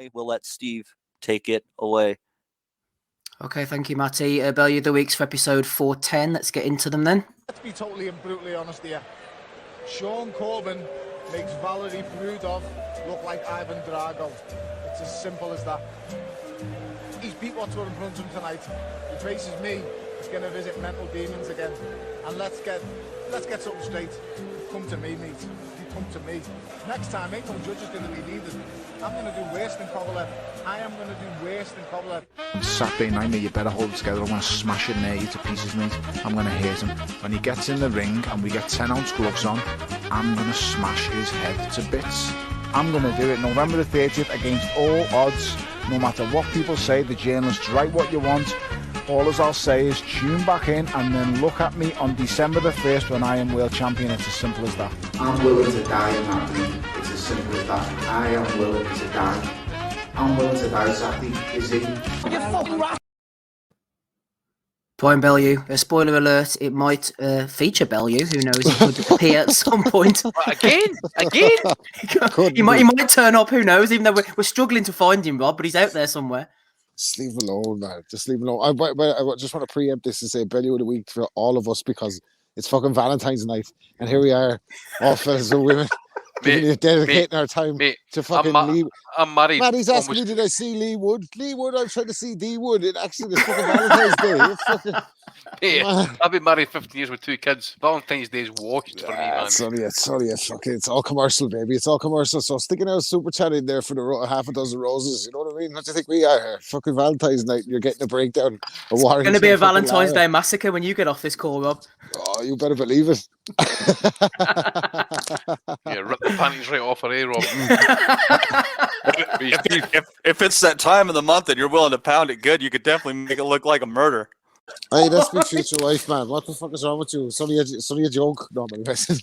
I will let Steve take it away. Okay, thank you, Matty. Bellew of the Weeks for episode 410. Let's get into them then. Let's be totally and brutally honest here. Sean Corbin makes Valerie Brudov look like Ivan Drago. It's as simple as that. He's beat what's in front of him tonight. He faces me. He's going to visit mental demons again. And let's get something straight. Come to me, mate. Come to me. Next time, ain't no judge is going to be needed. I'm going to do worse than Kovalev. I am going to do worse than Kovalev. On Saturday night, mate, you better hold it together. I'm going to smash it near you to pieces, mate. I'm going to hit him. When he gets in the ring and we get 10-ounce gloves on, I'm going to smash his head to bits. I'm going to do it November the 30th against all odds. No matter what people say, the journalists write what you want. All as I'll say is tune back in and then look at me on December the 1st when I am world champion. It's as simple as that. I'm willing to die in that ring. It's as simple as that. I am willing to die. I'm willing to die, Zati. Is he? You fucking rat! Brian Bellew, spoiler alert, it might feature Bellew. Who knows? He could appear at some point. Again? he might turn up. Who knows? Even though we're struggling to find him, Rob, but he's out there somewhere. Just leave him alone, man. Just leave him alone. I just want to preempt this and say Bellew of the Week for all of us because it's fucking Valentine's night. And here we are, all fellas and women, dedicating our time to fucking Lee. I'm married. Maddie's asking me, did I see Lee Wood? Lee Wood, I'm trying to see D Wood. It actually is fucking Valentine's Day. It's fucking... Hey, I've been married 15 years with 2 kids. Valentine's Day is washed for me, man. It's all commercial, baby. It's all commercial. So sticking out super chat in there for the half a dozen roses. You know what I mean? What do you think we are here? Fucking Valentine's night. You're getting a breakdown. It's going to be a Valentine's Day massacre when you get off this call, Rob. Oh, you better believe it. Yeah, rip the panties right off her, Rob. if it's that time of the month and you're willing to pound it good, you could definitely make it look like a murder. Hey, that's my future wife, man. What the fuck is wrong with you? It's only a joke. No, I'm messing.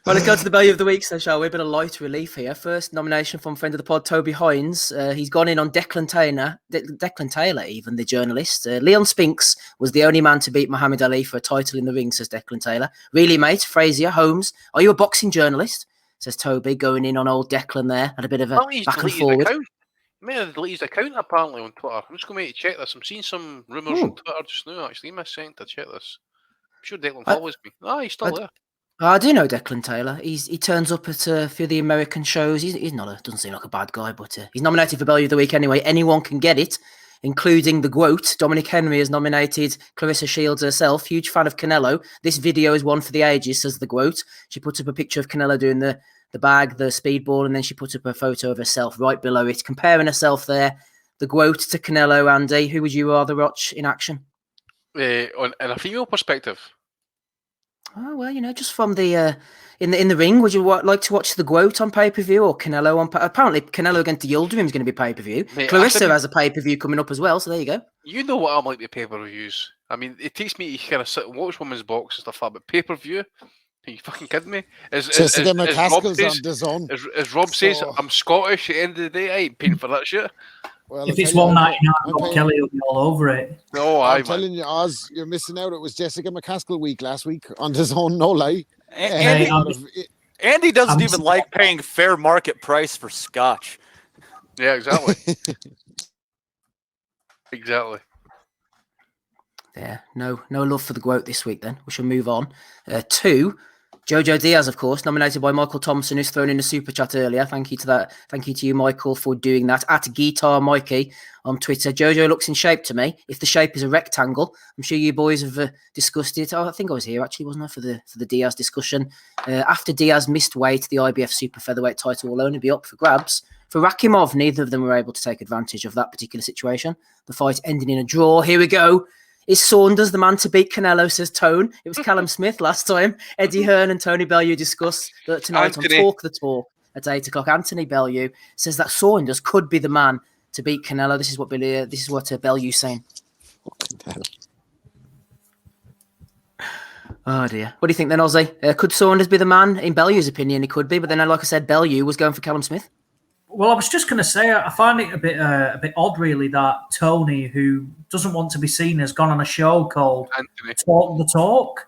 Well, let's go to the Bellew of the Week, so shall we? A bit of light relief here. First nomination from friend of the pod, Toby Hines. He's gone in on Declan Taylor, even the journalist. Leon Spinks was the only man to beat Muhammad Ali for a title in the ring, says Declan Taylor. Really, mate? Frazier, Holmes, are you a boxing journalist? Says Toby, going in on old Declan there. Had a bit of a back and forward. He may have deleted his account apparently on Twitter. I'm just going to check this. I'm seeing some rumours on Twitter just now, actually. Give me a second to check this. I'm sure Declan follows me. He's still there. I do know Declan Taylor. He turns up at a few of the American shows. He's not doesn't seem like a bad guy, but he's nominated for Bellew of the Week anyway. Anyone can get it, including the GWOAT. Dominic Henry has nominated Clarissa Shields herself. Huge fan of Canelo. This video is one for the ages, says the GWOAT. She puts up a picture of Canelo doing the bag, the speedball, and then she puts up a photo of herself right below it, comparing herself there, the GWOAT to Canelo. Andy, who would you rather watch in action? In a female perspective? Oh, well, just from the in the ring, would you like to watch the GWOAT on pay-per-view or Canelo on apparently Canelo against Yildirim is going to be pay-per-view. Clarissa has a pay-per-view coming up as well, so there you go. You know what I'm like with pay-per-views. I mean, it takes me to kind of sit and watch women's box and stuff like that, but pay-per-view? Are you fucking kidding me? As Rob says, I'm Scottish at the end of the day. I ain't paying for that shit. Well, if it's $1.99, Bob Kelly will be all over it. No, I'm telling you, Oz, you're missing out. It was Jessica McCaskill week last week on DAZN, no lie. Andy doesn't even like paying fair market price for scotch. Yeah, exactly. Exactly. Yeah, no love for the GWOAT this week then. We shall move on to Jojo Diaz, of course, nominated by Michael Thompson, who's thrown in a super chat earlier. Thank you to that. Thank you to you, Michael, for doing that. At Guitar Mikey on Twitter. Jojo looks in shape to me. If the shape is a rectangle, I'm sure you boys have discussed it. I think I was here actually, wasn't I, for the Diaz discussion. After Diaz missed weight, the IBF super featherweight title will only be up for grabs. For Rakimov, neither of them were able to take advantage of that particular situation. The fight ending in a draw. Here we go. Is Saunders the man to beat Canelo, says Tone. It was Callum Smith last time. Eddie Hearn and Tony Bellew discuss that tonight on Talk the Talk at 8 o'clock. Anthony Bellew says that Saunders could be the man to beat Canelo. This is what Bellew's saying. Oh dear. What do you think then, Ozzy? Could Saunders be the man? In Bellew's opinion, he could be. But then, like I said, Bellew was going for Callum Smith. Well, I was just going to say, I find it a bit odd, really, that Tony, who doesn't want to be seen, has gone on a show called Talk the Talk.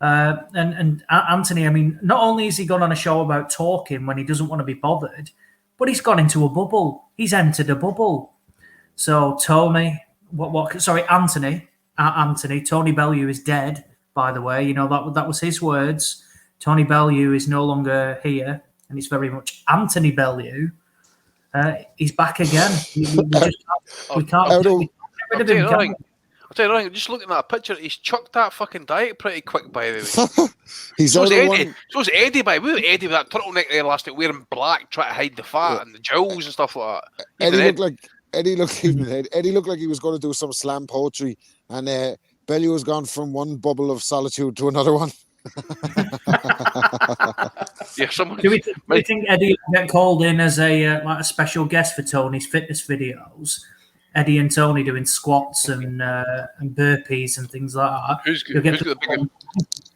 And Anthony, I mean, not only has he gone on a show about talking when he doesn't want to be bothered, but he's gone into a bubble. He's entered a bubble. So Tony, Anthony, Tony Bellew is dead, by the way. You know, that was his words. Tony Bellew is no longer here, and it's very much Anthony Bellew. He's back again. We can't get rid of him. I'll tell you right, just looking at that picture, he's chucked that fucking diet pretty quick, by the way. He's so's Eddie. One. So's Eddie, by the way. Eddie with that turtleneck there last night, wearing black, trying to hide the fat and the jowls and stuff like that. Eddie looked like he was going to do some slam poetry, and Bellew has gone from one bubble of solitude to another one. Yeah, do we think Eddie will get called in as a special guest for Tony's fitness videos? Eddie and Tony doing squats and burpees and things like that.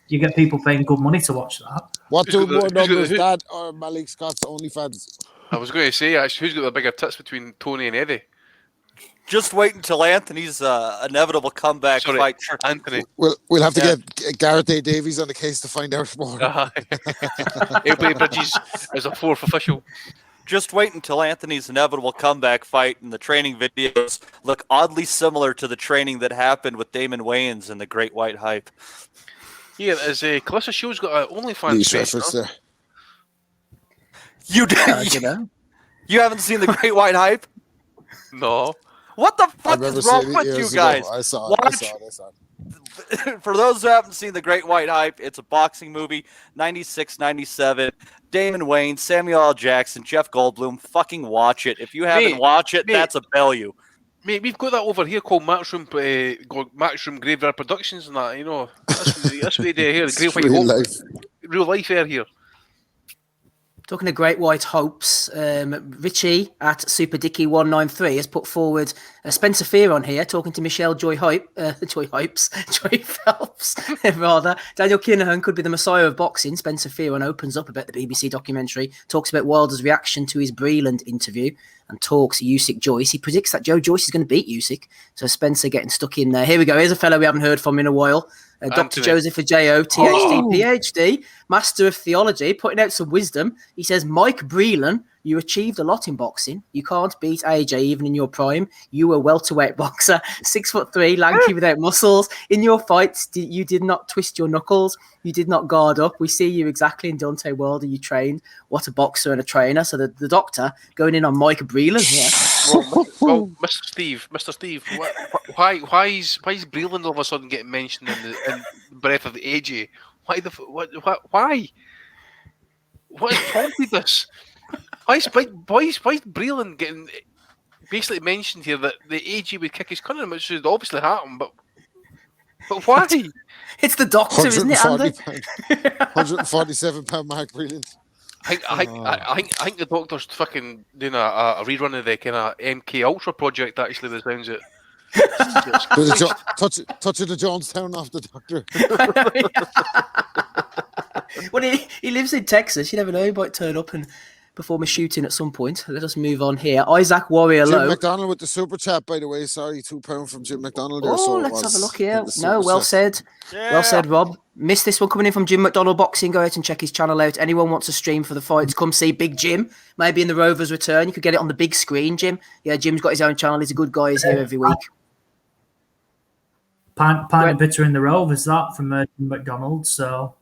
You get people paying good money to watch that. What do more numbers, Dad or Malik Scott's OnlyFans? I was going to say, actually, who's got the bigger tits between Tony and Eddie? Just wait until Anthony's inevitable comeback fight. Anthony. We'll have to get Gareth A. Davies on the case to find out more. Everybody Bridges as a fourth official. Just wait until Anthony's inevitable comeback fight and the training videos look oddly similar to the training that happened with Damon Wayans in the Great White Hype. Yeah, as Calissa Show's got an OnlyFans page, there. You haven't seen the Great White Hype? No. What the fuck is wrong with you guys? I saw it. For those who haven't seen the Great White Hype, it's a boxing movie, 96, 97. Damon Wayans, Samuel L. Jackson, Jeff Goldblum. Fucking watch it. If you haven't watched it, that's a Bellew. Mate, we've got that over here called Matchroom Graveyard Productions and that, you know. That's what they do here. The Great White Hope. Real life air here. Talking of Great White Hopes, Richie at SuperDicky193 has put forward Spencer Fear on here, talking to Michelle Joy Phelps, rather. Daniel Kinahan could be the messiah of boxing. Spencer Fearon opens up about the BBC documentary, talks about Wilder's reaction to his Breland interview, and talks Usyk Joyce. He predicts that Joe Joyce is going to beat Usyk. So Spencer getting stuck in there. Here we go. Here's a fellow we haven't heard from in a while. Dr. Joseph Ajayo, THD, PhD, Master of Theology, putting out some wisdom. He says, Mike Breland, you achieved a lot in boxing. You can't beat AJ even in your prime. You were a welterweight boxer, 6'3", lanky without muscles. In your fights, you did not twist your knuckles. You did not guard up. We see you exactly in Deontay Wilder. You trained. What a boxer and a trainer. So the doctor going in on Mike Breland here. Well, Mr. Steve, why is Breland all of a sudden getting mentioned in the breath of the AJ? Why why? What has prompted this? Why is Breland getting basically mentioned here that the AJ would kick his cunt, which should obviously happen, but why? It's the doctor, isn't it, Andy? £147 Mark Breland. I think the doctor's fucking doing a rerun of the kind of MK Ultra project. Actually, that sounds it. Touch of the Jonestown off the doctor. Well, he lives in Texas. You never know. He might turn up and perform a shooting at some point. Let us move on here. Isaac Warrior Low. Jim McDonald with the super chat, by the way. Sorry, £2 from Jim McDonald. Let's have a look here. No, well said. Yeah. Well said, Rob. Missed this one coming in from Jim McDonald Boxing. Go out and check his channel out. Anyone wants a stream for the fights, come see Big Jim. Maybe in the Rovers return. You could get it on the big screen, Jim. Yeah, Jim's got his own channel. He's a good guy. He's here every week. Pint of bitter in the Rovers, that from Jim McDonald. So,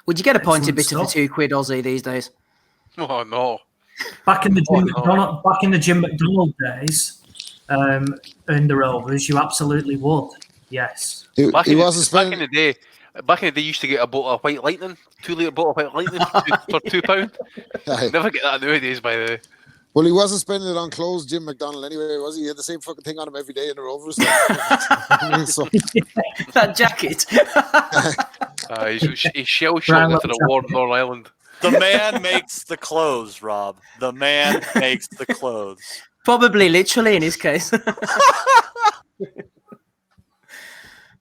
would you get a pint of bitter for £2 Aussie these days? Oh no! Back in the Jim McDonald days, in the Rovers, you absolutely would. Yes. Back in the day, you used to get a bottle of White Lightning, 2-litre bottle of White Lightning for £2. Never get that nowadays, by the way. Well, he wasn't spending it on clothes, Jim McDonald, anyway, was he? He had the same fucking thing on him every day in the Rovers. That jacket. He's shell-shocked to the warm Northern Ireland. The man makes the clothes, Rob. The man makes the clothes. Probably literally in his case.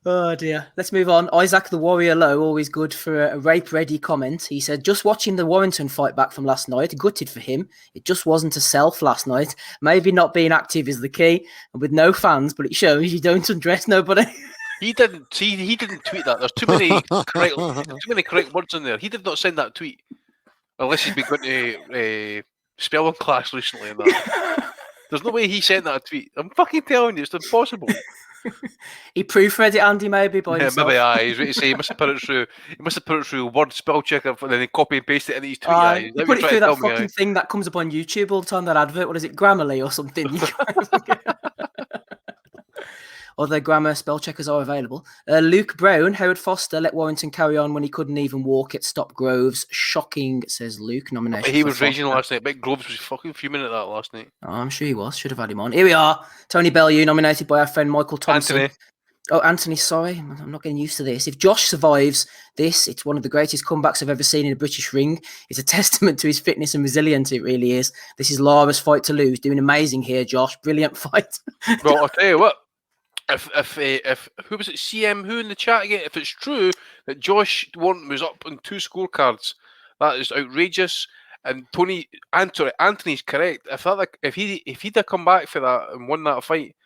Oh dear. Let's move on. Isaac the Warrior Low, always good for a rape-ready comment. He said, just watching the Warrington fight back from last night, gutted for him. It just wasn't a self last night. Maybe not being active is the key, and with no fans, but it shows you don't undress nobody. He didn't tweet that. There's too many correct words in there. He did not send that tweet, unless he's been going to spelling class recently. And that. There's no way he sent that tweet. I'm fucking telling you, it's impossible. He proofread it, Andy, maybe by himself. Maybe he's ready to say he must have put it through. He must have put it through Word spell checker, and then he copy and paste it into his tweet. He put it through that fucking thing that comes up on YouTube all the time. That advert. What is it, Grammarly or something? Other grammar spell checkers are available. Luke Brown, Howard Foster let Warrington carry on when he couldn't even walk at Stop Groves. Shocking, says Luke. Nomination. He was raging last night. Big Groves was fucking fuming at that last night. Oh, I'm sure he was. Should have had him on. Here we are. Tony Bellew, nominated by our friend Michael Thompson. Anthony. Oh, Anthony, sorry. I'm not getting used to this. If Josh survives this, it's one of the greatest comebacks I've ever seen in a British ring. It's a testament to his fitness and resilience. It really is. This is Lara's fight to lose. Doing amazing here, Josh. Brilliant fight. Well, I'll tell you what. If who was it? CM who in the chat again? If it's true that Josh Warrington was up on 2 scorecards, that is outrageous. And Anthony's correct. If he'd have come back for that and won that fight,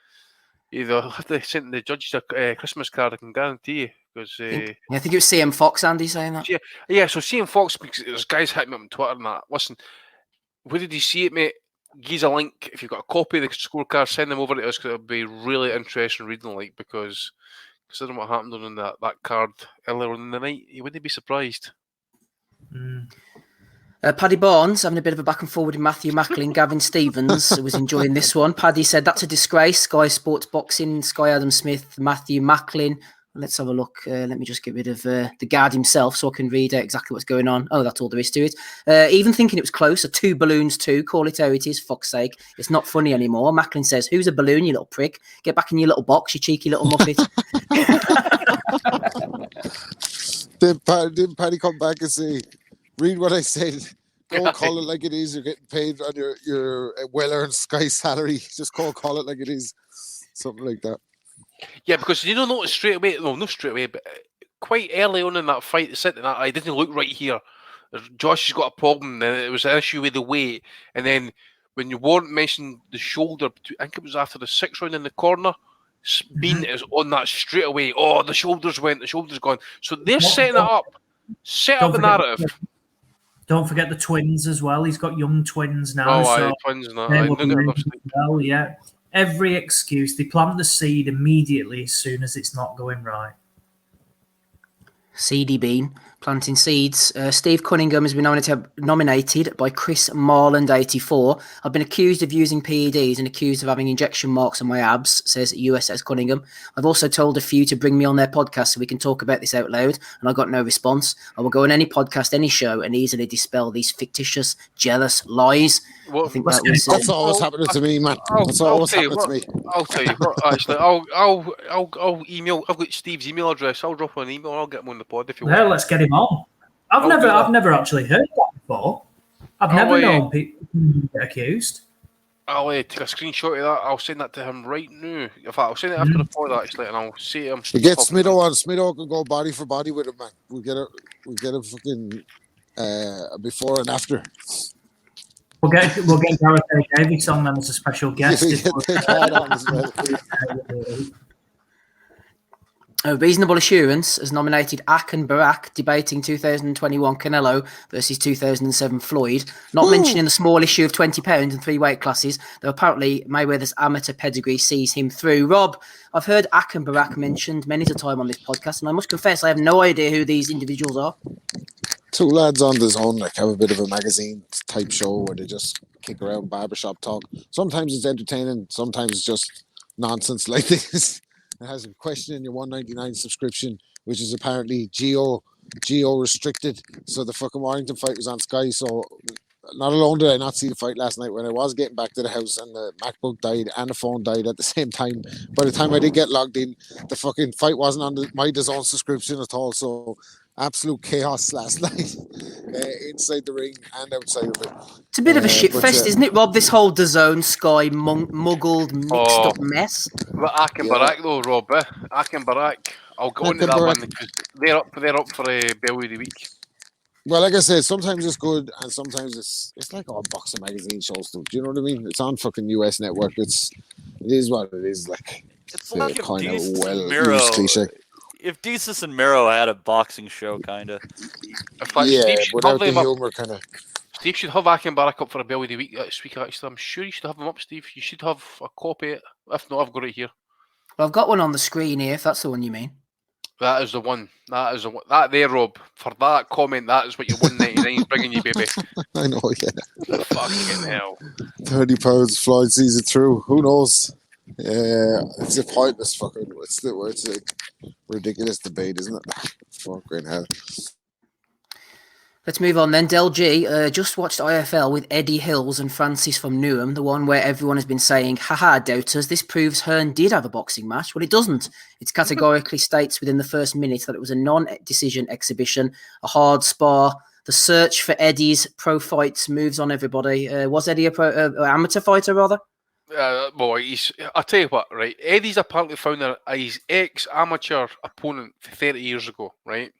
either have to send the judges a Christmas card. I can guarantee you. Because I think it was CM Fox, Andy, saying that. Yeah. So CM Fox, because there's guys hitting me up on Twitter and that. Listen, where did you see it, mate? Give us a link. If you've got a copy of the scorecard, send them over to us, because it'll be really interesting reading, because considering what happened on that card earlier in the night, you wouldn't be surprised. Paddy Barnes having a bit of a back and forward with Matthew Macklin. Gavin Stevens was enjoying this one. Paddy said, that's a disgrace. Sky Sports Boxing, Sky Adam Smith, Matthew Macklin. Let's have a look. Let me just get rid of the guard himself so I can read exactly what's going on. Oh, that's all there is to it. Even thinking it was close, a 2 balloons too. Call it how it is, fuck's sake. It's not funny anymore. Macklin says, who's a balloon, you little prick? Get back in your little box, you cheeky little muppet. Didn't Paddy come back and say, read what I said. Go call it like it is. You're getting paid on your well-earned Sky salary. Just call it like it is. Something like that. Yeah, because you don't notice straight away. Well, not straight away, but quite early on in that fight, I didn't look right here. Josh has got a problem. And it was an issue with the weight. And then when you weren't mentioning the shoulder, I think it was after the 6th round in the corner, Bean is on that straight away. Oh, the shoulders went, the shoulders gone. So they're setting it up. Set up the narrative. Don't forget the twins as well. He's got young twins now. Oh, twins now. Well, yeah. Every excuse. They plant the seed immediately as soon as it's not going right. Seedy Bean, planting seeds. Steve Cunningham has been nominated by Chris Marland 84. I've been accused of using PEDs and accused of having injection marks on my abs, says USS Cunningham. I've also told a few to bring me on their podcast so we can talk about this out loud, and I got no response. I will go on any podcast, any show, and easily dispel these fictitious, jealous lies. I think that's always happening to me, man. That's always happening to me. I'll tell you what, actually, I'll email. I've got Steve's email address. I'll drop an email. I'll get him on the pod if you want. Yeah, let's get him on. I've never actually heard that before. I've never known people get accused. I'll take a screenshot of that. I'll send that to him right now. In fact, I'll send it after the pod actually, and I'll say to him. We get Smitho on. Smitho can go body for body with him, man. We get a fucking before and after. We'll get Gareth A. Davies on then as a special guest. Reasonable Assurance has nominated Ak and Barak debating 2021 Canelo versus 2007 Floyd, not mentioning the small issue of £20 and 3 weight classes, though apparently Mayweather's amateur pedigree sees him through. Rob, I've heard Ak and Barak mentioned many a time on this podcast, and I must confess I have no idea who these individuals are. 2 lads on the zone, have a bit of a magazine type show where they just kick around barbershop talk. Sometimes it's entertaining, sometimes it's just nonsense like this. It has a question in your $1.99 subscription, which is apparently geo restricted. So the fucking Warrington fight was on Sky. So not alone did I not see the fight last night when I was getting back to the house and the MacBook died and the phone died at the same time. By the time I did get logged in, the fucking fight wasn't on my DAZN subscription at all. So absolute chaos last night inside the ring and outside of it. It's a bit of a shit fest, isn't it, Rob? This whole DAZN Sky muggled, mixed up mess. But Ak and Barak though, Rob. Ak and Barak. I'll go into that one because they're up for Bellew of the week. Well, like I said, sometimes it's good and sometimes it's like all boxing magazine shows too. Do you know what I mean? It's on fucking US Network. It is what it is. Like It's like if kind of Desus well and Miro, used cliche. if Desus and Miro had a boxing show, kind of. In fact, Yeah, Steve should without have the them up. humour, kind of. Steve should have Akinbarak up for a Bellew of the week this week. Actually, I'm sure you should have him up, Steve. You should have a copy. If not, I've got it here. Well, I've got one on the screen here, if that's the one you mean. That is the one. That is the one. That there, Rob. For that comment, that is what your 199 is bringing you, baby. I know, yeah. Fucking hell. £30, Floyd sees it through. Who knows? It's a pointless fucking. It's a ridiculous debate, isn't it? Fucking hell. Let's move on then. Del G just watched IFL with Eddie Hills and Francis from Newham, the one where everyone has been saying, haha, doubters, this proves Hearn did have a boxing match. Well, it doesn't. It categorically states within the first minute that it was a non-decision exhibition, a hard spar. The search for Eddie's pro fights moves on everybody. Was Eddie a amateur fighter, rather? Well, I'll tell you what, right? Eddie's apparently found his ex-amateur opponent 30 years ago, right?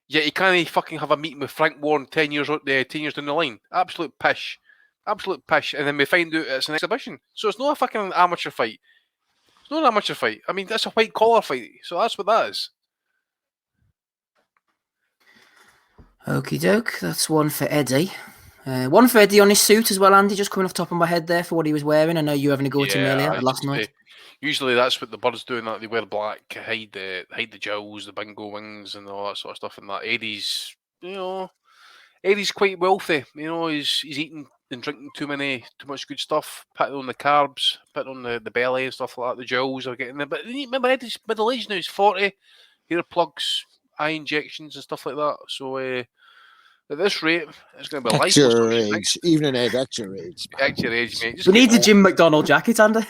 Yet he can't fucking have a meeting with Frank Warren 10 years down the line. Absolute pish. Absolute pish. And then we find out it's an exhibition. So it's not a fucking amateur fight. It's not an amateur fight. I mean, that's a white collar fight. So that's what that is. Okie doke. That's one for Eddie. One for Eddie on his suit as well, Andy. Just coming off the top of my head there for what he was wearing. I know you were having a go at him earlier last night. Usually that's what the birds do, that they wear black, hide the jowls, the bingo wings, and all that sort of stuff. And that Eddie's quite wealthy. You know, he's eating and drinking too much good stuff, putting on the carbs, putting on the belly and stuff like that. The jowls are getting there. But remember, Eddie's middle age now. He's 40. Hair plugs, eye injections, and stuff like that. So at this rate, it's going to be at your age, evening Ed, at your age. At your age, mate. Just we need the Jim McDonald jacket, Andy.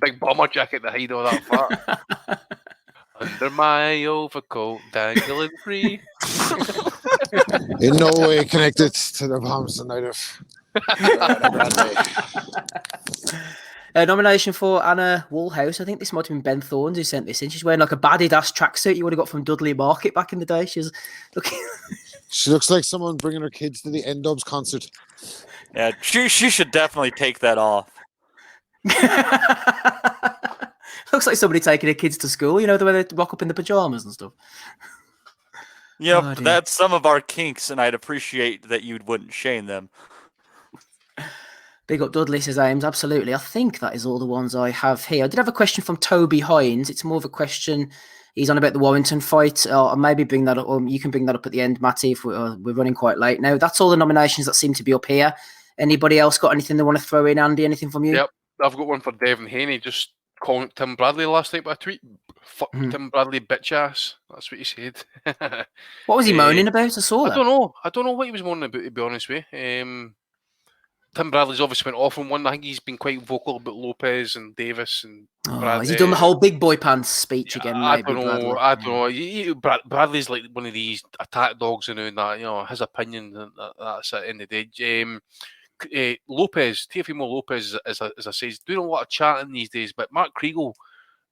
Big bomber jacket to hide all that fat. Under my overcoat, dangling free. In no way connected to the bombs tonight of nomination for Anna Woolhouse. I think this might have been Ben Thorns who sent this in. She's wearing like a Adidas tracksuit you would have got from Dudley Market back in the day. She's looking. She looks like someone bringing her kids to the N-Dubs concert. Yeah, she should definitely take that off. Looks like somebody taking their kids to school. You know, the way they rock up in the pajamas and stuff. Yep, that's some of our kinks, and I'd appreciate that you wouldn't shame them. Big up Dudley, says Ames. Absolutely. I think that is all the ones I have here. I did have a question from Toby Hines. It's more of a question. He's on about the Warrington fight. I'll maybe bring that up. You can bring that up at the end, Matty, if we're running quite late now. That's all the nominations that seem to be up here. Anybody else got anything they want to throw in, Andy? Anything from you? Yep. I've got one for Devin Haney. Just calling Tim Bradley last night by a tweet. Fuck Tim Bradley, bitch ass. That's what he said. What was he moaning about? I saw that. I don't know. I don't know what he was moaning about, to be honest with you. Tim Bradley's obviously went off on one. I think he's been quite vocal about Lopez and Davis and. Has he done the whole big boy pants speech again? I don't know. I don't know. Bradley's like one of these attack dogs and that. You know, his opinion. That's at the end of the day. Lopez, Teofimo Lopez, as I say, is doing a lot of chatting these days. But Mark Kriegel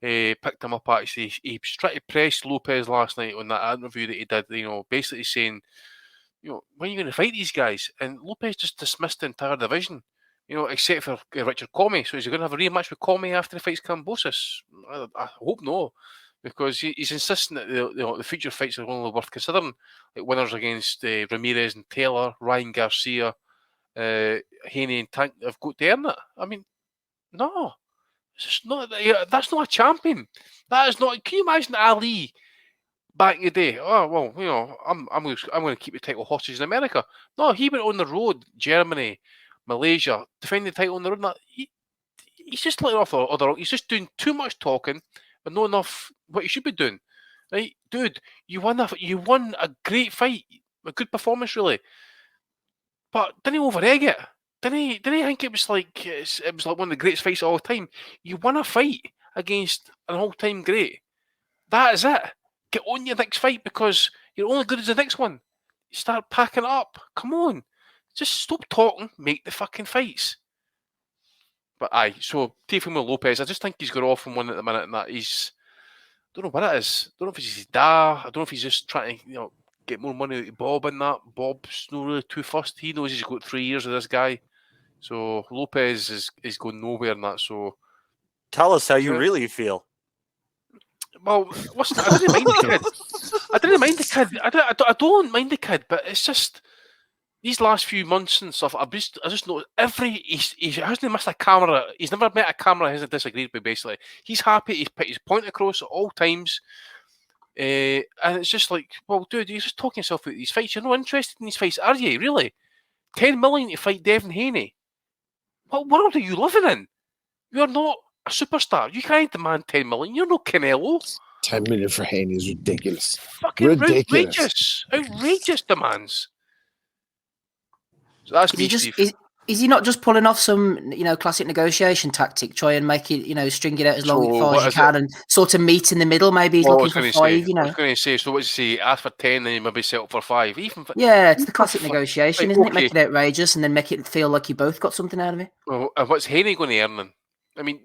picked him up. Actually, he was trying to press Lopez last night on that interview that he did. You know, basically saying, you know, when are you going to fight these guys? And Lopez just dismissed the entire division, you know, except for Richard Comey. So is he going to have a rematch with Comey after he fights Cambosis? I hope no, because he's insisting that the future fights are only worth considering, like winners against Ramirez and Taylor, Ryan Garcia, Haney and Tank have got to earn it. I mean, no, it's just not. That's not a champion. That is not. Can you imagine Ali? Back in the day, oh well, you know, I'm going to keep the title hostage in America. No, he went on the road, Germany, Malaysia, defending the title on the road. He's just letting off other. He's just doing too much talking and not enough what he should be doing. Right, dude, you won a great fight, a good performance, really. But didn't he over-egg it? Didn't he think it was like one of the greatest fights of all time? You won a fight against an all-time great. That is it. Get on your next fight because you're only good as the next one. You start packing it up. Come on. Just stop talking. Make the fucking fights. But so Teofimo Lopez, I just think he's got off on one at the minute and that he's... I don't know what it is. I don't know if it's his dad. I don't know if he's just trying to, get more money out of Bob and that. Bob's not really too fussed. He knows he's got 3 years with this guy. So Lopez is going nowhere in that. So Tell us how you really feel. Well, listen, I didn't mind the kid. I don't mind the kid, but it's just these last few months and stuff. I just know he hasn't missed a camera. He's never met a camera he hasn't disagreed with. Basically, he's happy. He's put his point across at all times. And it's just like, well, dude, you're just talking yourself out of these fights. You're not interested in these fights, are you? Really? 10 million to fight Devin Haney. What world are you living in? You're not a superstar. You can't demand 10 million. You're no Canelo. 10 million for Haney is ridiculous. Fucking ridiculous. Outrageous demands. So that's me, Steve. Is he not just pulling off some, classic negotiation tactic, try and make it, string it out as long as far as you can and sort of meet in the middle? Maybe he's looking for 5, I was going to say, so what did you say? Ask for 10, then you maybe settle for 5. Yeah, it's the classic negotiation, isn't it? Make it outrageous and then make it feel like you both got something out of it. Well, and what's Haney going to earn then? I mean,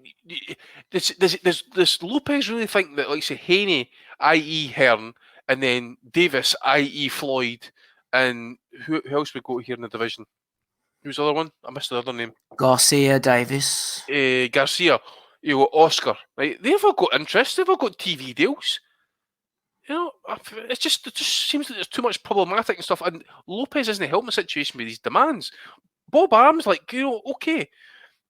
does Lopez really think that, like, say, Haney, i.e. Hearn, and then Davis, i.e. Floyd, and who else we got here in the division? Who's the other one? I missed the other name. Garcia, Davis. Garcia, Oscar. Right? They've all got interest. They've all got TV deals. It just seems that there's too much problematic and stuff. And Lopez isn't helping the situation with these demands. Bob Arm's like, okay,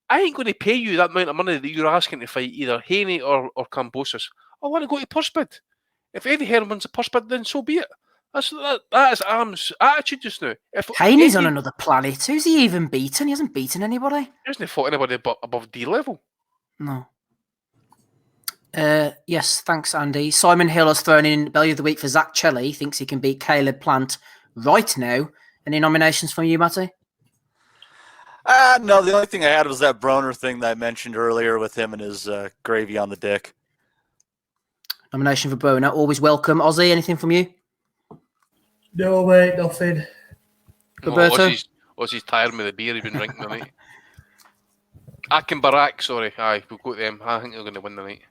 I ain't going to pay you that amount of money that you're asking to fight either Haney or Kambosos. I want to go to purse bid. If Eddie Hearn wins a purse bid, then so be it. That is Arm's attitude just now. Haney's on another planet. Who's he even beaten? He hasn't beaten anybody. He hasn't fought anybody above D level. No. Yes, thanks, Andy. Simon Hill has thrown in Bellew of the Week for Zach Chelly. Thinks he can beat Caleb Plant right now. Any nominations from you, Matty? No, the only thing I had was that Broner thing that I mentioned earlier with him and his gravy on the dick. Nomination for Broner. Always welcome. Ozzy, anything from you? No, mate, nothing. Roberto? Ozzy's tired with the beer he's been drinking tonight. Akin Barak, sorry. Aye, we'll go to them. I think they're going to win tonight.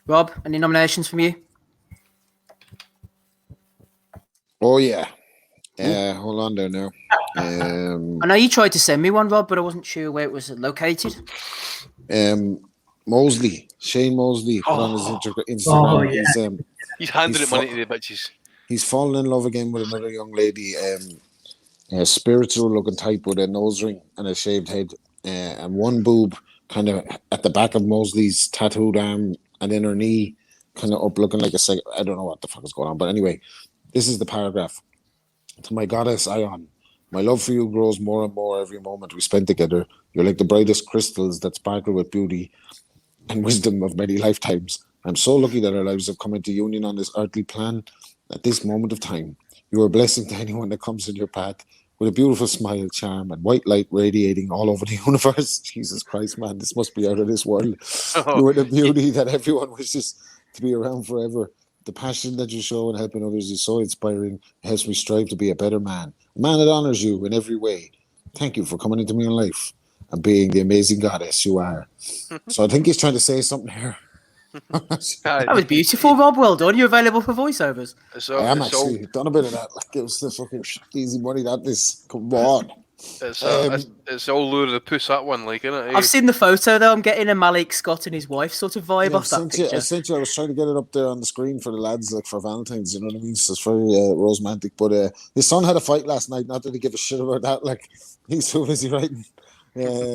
Rob, any nominations from you? Oh, yeah. Hold on there now. I know you tried to send me one, Rob, but I wasn't sure where it was located. Mosley, Shane Mosley, put on his Instagram. Oh, yeah. He's handing it money to the bitches. He's fallen in love again with another young lady, a spiritual looking type with a nose ring and a shaved head, and one boob kind of at the back of Mosley's tattooed arm, and then her knee kind of up looking like a I don't know what the fuck is going on. But anyway, this is the paragraph. To my goddess Ion, my love for you grows more and more every moment we spend together. You're like the brightest crystals that sparkle with beauty and wisdom of many lifetimes. I'm so lucky that our lives have come into union on this earthly plan at this moment of time. You are a blessing to anyone that comes in your path with a beautiful smile, charm, and white light radiating all over the universe. Jesus Christ, man, this must be out of this world. You are the beauty that everyone wishes to be around forever. The passion that you show in helping others is so inspiring. It helps me strive to be a better man. A man that honors you in every way. Thank you for coming into my life and being the amazing goddess you are. So I think he's trying to say something here. That was beautiful, Rob. Well done. You're available for voiceovers. I am actually done a bit of that. Like, it was the fucking easy money that is. Come on. It's all Lure the Puss, that one, like, isn't it? I've seen the photo though. I'm getting a Malik Scott and his wife sort of vibe off that picture. I was trying to get it up there on the screen for the lads, like for Valentine's. You know what I mean? So it's very romantic. But his son had a fight last night. Not that he give a shit about that. Like, he's so busy writing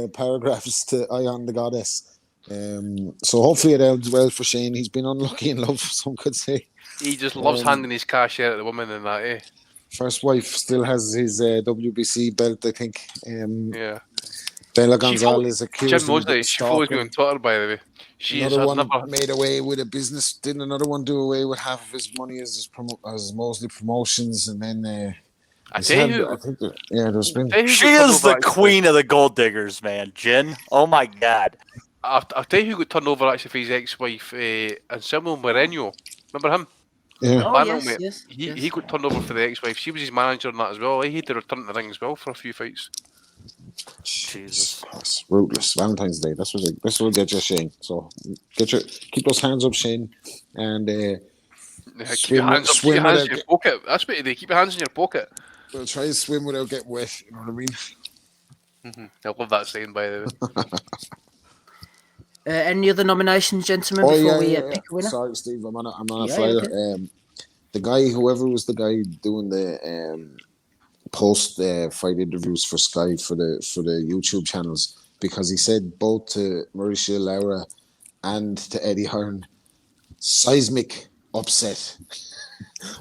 paragraphs to Ion the Goddess. So hopefully it ends well for Shane. He's been unlucky in love, some could say. He just loves handing his cash out at the woman and that, eh? First wife still has his WBC belt, I think. Yeah. Bella Gonzalez accused Jim Mosley, she follows me on Twitter, by the way. Another one made away with a business. Didn't another one do away with half of his money as Mosley Promotions? And then she is the queen of the gold diggers, man. Jen. Oh my God. I'll tell you who got turned over actually for his ex-wife, Anselmo Moreno. Remember him? Yeah. Yes. He got turned over for the ex-wife. She was his manager and that as well. He had to return to the ring as well for a few fights. Jesus, that's ruthless. Valentine's Day. This will get you, Shane. So keep those hands up, Shane, and keep your hands in your pocket. That's what they keep your hands in your pocket. We'll try to swim without getting wet. You know what I mean? I love that saying, by the way. Any other nominations, gentlemen, before we pick a winner? Sorry, Steve, I'm on a flyer. Okay. The guy, whoever was the guy doing the post fight interviews for Sky for the YouTube channels, because he said both to Mauricio Laura and to Eddie Hearn, seismic upset.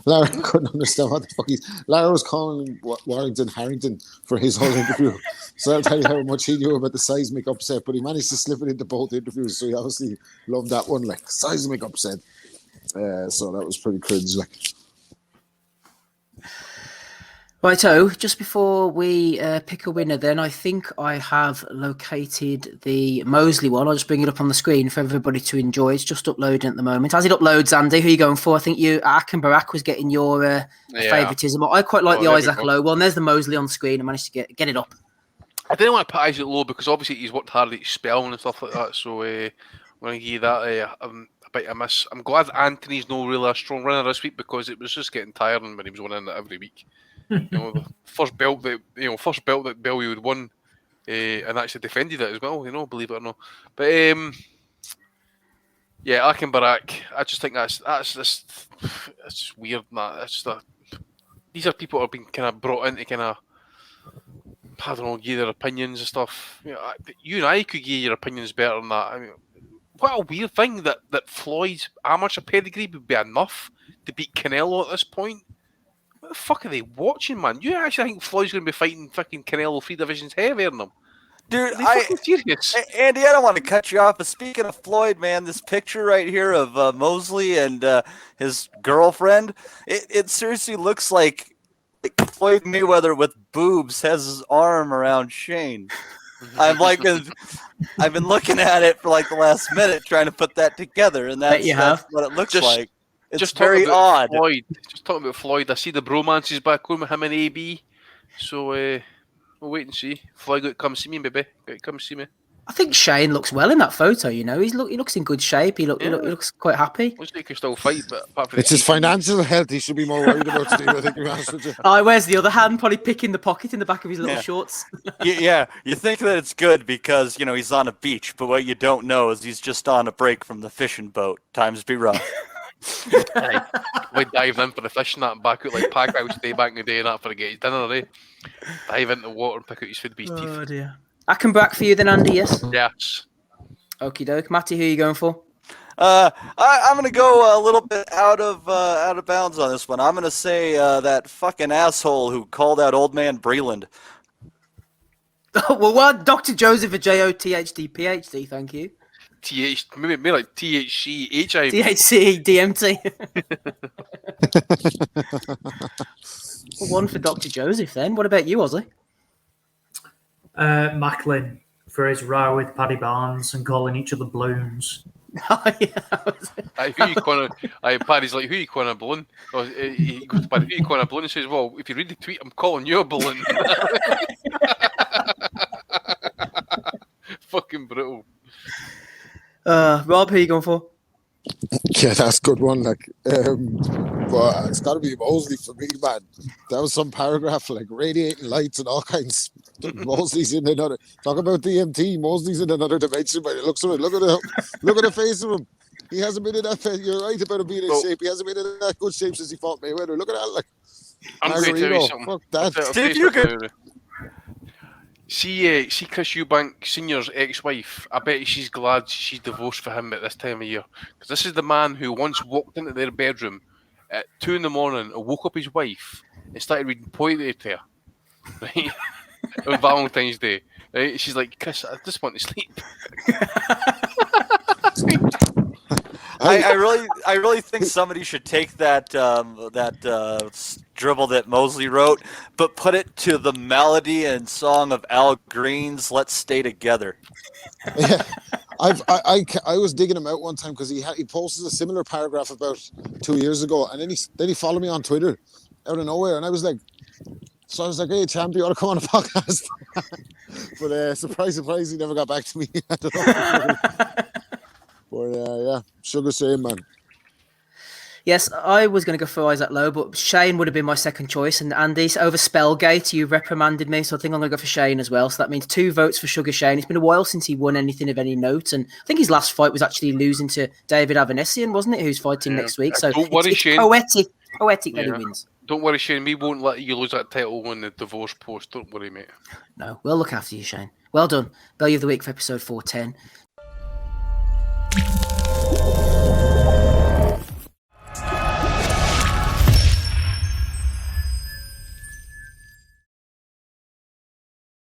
Lara couldn't understand what the fuck Lara was calling him Warrington Harrington for his whole interview. So I'll tell you how much he knew about the seismic upset, but he managed to slip it into both interviews, so he obviously loved that one, like seismic upset. So that was pretty cringe, like. Righto, just before we pick a winner then, I think I have located the Mosley one. I'll just bring it up on the screen for everybody to enjoy. It's just uploading at the moment. As it uploads, Andy, who are you going for? I think Ak and Barak was getting your favouritism. I quite like the Isaac Lowe one. There's the Mosley on screen. I managed to get it up. I didn't want to put Isaac Lowe because obviously he's worked hard at his spelling and stuff like that, so I'm going to give you that a bit of a miss. I'm glad Anthony's not really a strong runner this week because it was just getting tiring when he was winning it every week. The first belt that Bellew had won, and actually defended it as well. Believe it or not. But Ak and Barak. I just think that's just it's weird. These are people who have been kind of brought in to give their opinions and stuff. You and I could give your opinions better than that. I mean, what a weird thing that Floyd's amateur pedigree would be enough to beat Canelo at this point. What the fuck are they watching, man? You actually think Floyd's going to be fighting fucking Canelo 3 divisions heavier than him? Dude, serious? Andy, I don't want to cut you off, but speaking of Floyd, man, this picture right here of Mosley and his girlfriend, it seriously looks like Floyd Mayweather with boobs has his arm around Shane. I've been looking at it for like the last minute trying to put that together, and that's what it looks like. It's just very odd. Just talking about Floyd, I see the bromance is back home with him and AB. So we'll wait and see. Floyd, come see me, baby. Come see me. I think Shane looks well in that photo. He looks in good shape. He looks quite happy. Looks like he can still fight, but apart from it's his financial health he should be more worried about. Steve, I think. Where's the other hand? Probably picking the pocket in the back of his little shorts. Yeah, you think that it's good because he's on a beach, but what you don't know is he's just on a break from the fishing boat. Times be rough. We dive in for the fish and that and back out like Pacquiao stay back in the day and that for to get his dinner, dive into the water and pick out his food with his teeth. Oh dear. I come back for you then, Andy, yes? Yes. Okie doke. Matty, who are you going for? I'm going to go a little bit out of bounds on this one. I'm going to say that fucking asshole who called out old man Breland. Well, what? Dr. Joseph, a JOTHD PhD, thank you. Maybe like THC, HIV. THC, DMT. Well, one for Dr. Joseph then. What about you, Ozzy? Macklin for his row with Paddy Barnes and calling each other balloons. Oh, yeah. Paddy's like, who you calling a balloon? He goes to Paddy, who you calling a balloon? And says, well, if you read the tweet, I'm calling you a balloon. Fucking brutal. Rob, who are you going for? Yeah, that's a good one. But it's got to be Mosley for me, man. That was some paragraph like radiating lights and all kinds. Mosley's in another. Talk about DMT. Mosley's in another dimension. But it looks at look at the face of him. He hasn't been in that. You're right about him being in shape. He hasn't been in that good shape since he fought Mayweather. Look at that. Like, I'm going to tell you something. Fuck that. Steve, you could. See Chris Eubank Sr.'s ex-wife. I bet she's glad she's divorced for him at this time of year. Because this is the man who once walked into their bedroom at 2 a.m. and woke up his wife and started reading poetry to her. Right? On Valentine's Day. Right? She's like, Chris, I just want to sleep. I really think somebody should take that dribble that Mosley wrote, but put it to the melody and song of Al Green's "Let's Stay Together." Yeah, I was digging him out one time because he posted a similar paragraph about 2 years ago, and then he followed me on Twitter out of nowhere, and I was like, hey champ, you ought to come on a podcast. But surprise, he never got back to me. I don't know. But yeah, sugar same, man. Yes, I was going to go for Isaac Lowe, but Shane would have been my second choice. And Andy, over Spellgate, you reprimanded me, so I think I'm going to go for Shane as well. So that means 2 votes for Sugar Shane. It's been a while since he won anything of any note, and I think his last fight was actually losing to David Avanesian, wasn't it? Who's fighting next week? So Don't worry, it's Shane. poetic that he wins. Don't worry, Shane. We won't let you lose that title in the divorce post. Don't worry, mate. No, we'll look after you, Shane. Well done. Bellew of the Week for episode 410.